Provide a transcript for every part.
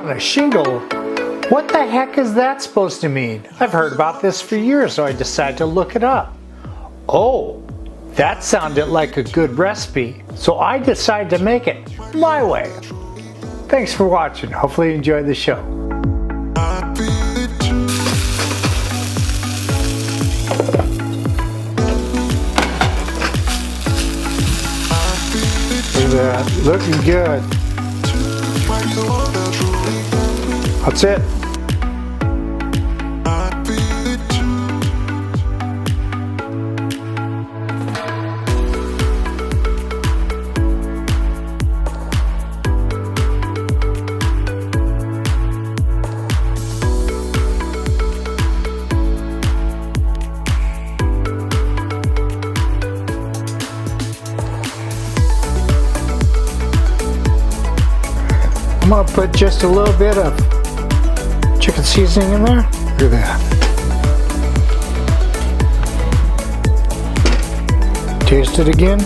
A shingle? What the heck is that supposed to mean? I've heard about this for years, so I decided to look it up. Oh, that sounded like a good recipe, so I decided to make it my way. Thanks for watching. Hopefully you enjoyed the show. Look at that, looking good. That's it. I'm gonna put just a little bit of chicken seasoning in there. Look at that. Taste it again.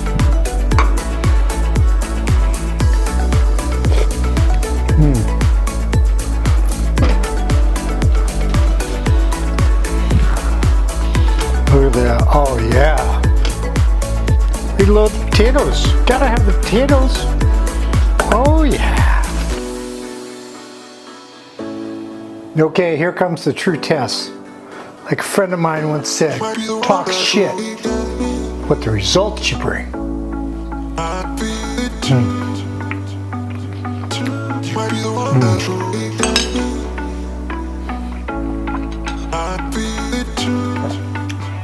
Look at that. Oh yeah. Reload the potatoes. Gotta have the potatoes. Oh yeah. Okay, here comes the true test. Like a friend of mine once said, talk shit, but the results you bring.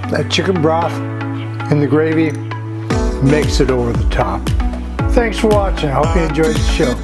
That chicken broth and the gravy makes it over the top. Thanks for watching. I hope you enjoyed the show.